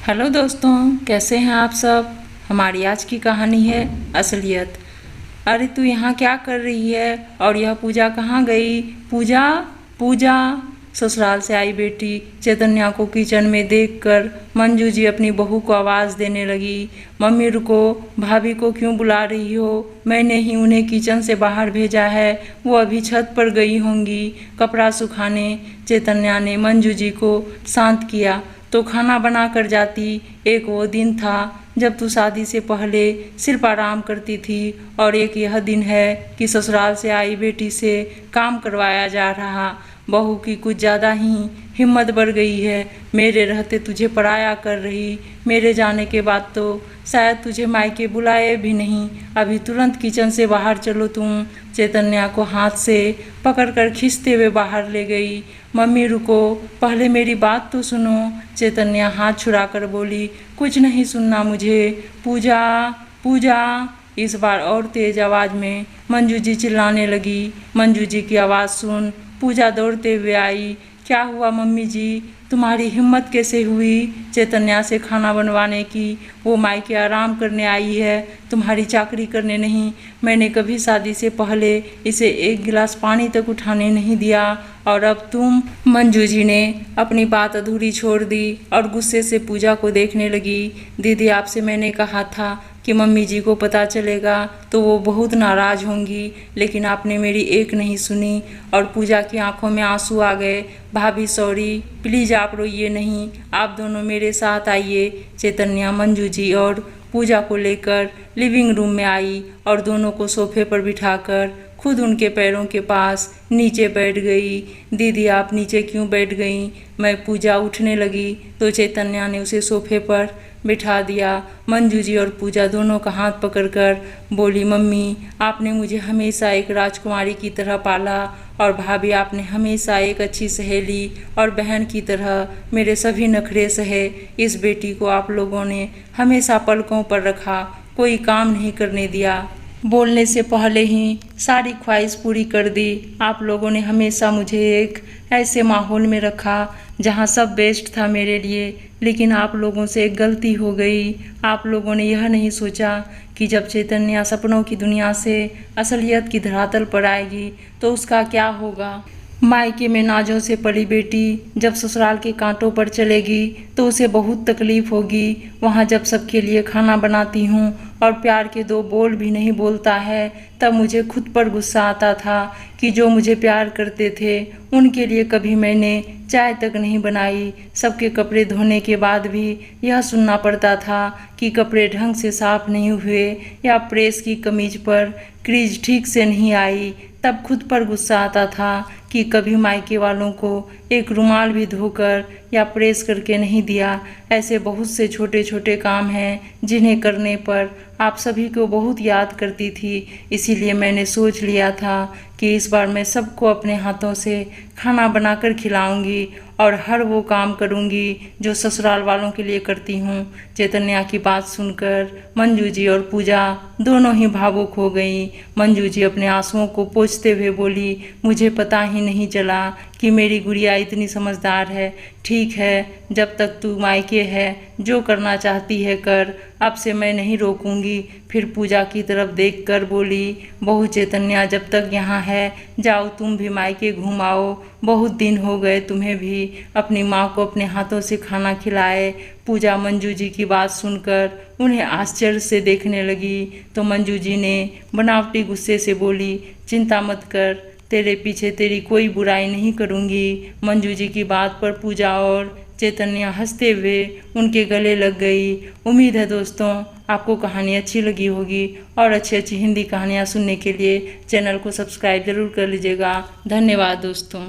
Hello दोस्तों, कैसे हैं आप सब। हमारी आज की कहानी है असलियत। अरे तू यहाँ क्या कर रही है और यह पूजा कहाँ गई। पूजा पूजा ससुराल से आई बेटी चैतन्या को किचन में देखकर मंजू जी अपनी बहू को आवाज़ देने लगी। मम्मी रुको, भाभी को क्यों बुला रही हो। मैंने ही उन्हें किचन से बाहर भेजा है, वो अभी छत पर गई होंगी कपड़ा सुखाने। चैतन्या ने मंजू जी को शांत किया। तो खाना बना कर जाती। एक वो दिन था जब तू शादी से पहले सिर्फ आराम करती थी, और एक यह दिन है कि ससुराल से आई बेटी से काम करवाया जा रहा। बहू की कुछ ज़्यादा ही हिम्मत बढ़ गई है। मेरे रहते तुझे पराया कर रही, मेरे जाने के बाद तो शायद तुझे मायके बुलाए भी नहीं। अभी तुरंत किचन से बाहर चलो तुम। चैतन्या को हाथ से पकड़कर खींचते हुए बाहर ले गई। मम्मी रुको, पहले मेरी बात तो सुनो। चैतन्या हाथ छुड़ाकर बोली, कुछ नहीं सुनना मुझे। पूजा पूजा। इस बार और तेज आवाज़ में मंजू जी चिल्लाने लगी। मंजू जी की आवाज़ सुन पूजा दौड़ते हुए आई। क्या हुआ मम्मी जी, तुम्हारी हिम्मत कैसे हुई चैतन्या से खाना बनवाने की। वो मायके आराम करने आई है, तुम्हारी चाकरी करने नहीं। मैंने कभी शादी से पहले इसे एक गिलास पानी तक उठाने नहीं दिया, और अब तुम। मंजू जी ने अपनी बात अधूरी छोड़ दी और गुस्से से पूजा को देखने लगी। दीदी, आपसे मैंने कहा था कि मम्मी जी को पता चलेगा तो वो बहुत नाराज़ होंगी, लेकिन आपने मेरी एक नहीं सुनी। और पूजा की आंखों में आंसू आ गए। भाभी सॉरी, प्लीज़ आप रोइए नहीं, आप दोनों मेरे साथ आइए। चैतन्या मंजू जी और पूजा को लेकर लिविंग रूम में आई और दोनों को सोफे पर बिठाकर खुद उनके पैरों के पास नीचे बैठ गई। दीदी, आप नीचे क्यों बैठ गईं। मैं पूजा उठने लगी तो चैतन्या ने उसे सोफे पर बिठा दिया। मंजू जी और पूजा दोनों का हाथ पकड़कर बोली, मम्मी आपने मुझे हमेशा एक राजकुमारी की तरह पाला, और भाभी आपने हमेशा एक अच्छी सहेली और बहन की तरह मेरे सभी नखरे सहे। इस बेटी को आप लोगों ने हमेशा पलकों पर रखा, कोई काम नहीं करने दिया। बोलने से पहले ही सारी ख्वाहिश पूरी कर दी। आप लोगों ने हमेशा मुझे एक ऐसे माहौल में रखा जहां सब बेस्ट था मेरे लिए, लेकिन आप लोगों से एक गलती हो गई। आप लोगों ने यह नहीं सोचा कि जब चैतन्या सपनों की दुनिया से असलियत की धरातल पर आएगी तो उसका क्या होगा। मायके में नाजों से पली बेटी जब ससुराल के कांटों पर चलेगी तो उसे बहुत तकलीफ होगी। वहाँ जब सबके लिए खाना बनाती हूँ और प्यार के दो बोल भी नहीं बोलता है, तब मुझे खुद पर गुस्सा आता था कि जो मुझे प्यार करते थे उनके लिए कभी मैंने चाय तक नहीं बनाई। सबके कपड़े धोने के बाद भी यह सुनना पड़ता था कि कपड़े ढंग से साफ नहीं हुए या प्रेस की कमीज पर क्रीज ठीक से नहीं आई। तब खुद पर गुस्सा आता था कि कभी मायके वालों को एक रुमाल भी धोकर या प्रेस करके नहीं दिया। ऐसे बहुत से छोटे छोटे काम हैं जिन्हें करने पर आप सभी को बहुत याद करती थी। इसीलिए मैंने सोच लिया था कि इस बार मैं सबको अपने हाथों से खाना बनाकर खिलाऊंगी और हर वो काम करूंगी जो ससुराल वालों के लिए करती हूँ। चैतन्या की बात सुनकर मंजू जी और पूजा दोनों ही भावुक हो गईं। मंजू जी अपने आंसुओं को पोंछते हुए बोली, मुझे पता ही नहीं चला कि मेरी गुड़िया इतनी समझदार है। ठीक है, जब तक तू मायके है जो करना चाहती है कर, अब से मैं नहीं रोकूंगी। फिर पूजा की तरफ देखकर बोली, बहू चैतन्या जब तक यहाँ है जाओ तुम भी मायके घूम आओ। बहुत दिन हो गए तुम्हें भी अपनी माँ को अपने हाथों से खाना खिलाए। पूजा मंजू जी की बात सुनकर उन्हें आश्चर्य से देखने लगी तो मंजू जी ने बनावटी गुस्से से बोली, चिंता मत कर, तेरे पीछे तेरी कोई बुराई नहीं करूँगी। मंजू जी की बात पर पूजा और चैतन्या हंसते हुए उनके गले लग गई। उम्मीद है दोस्तों आपको कहानी अच्छी लगी होगी, और अच्छी अच्छी हिंदी कहानियाँ सुनने के लिए चैनल को सब्सक्राइब ज़रूर कर लीजिएगा। धन्यवाद दोस्तों।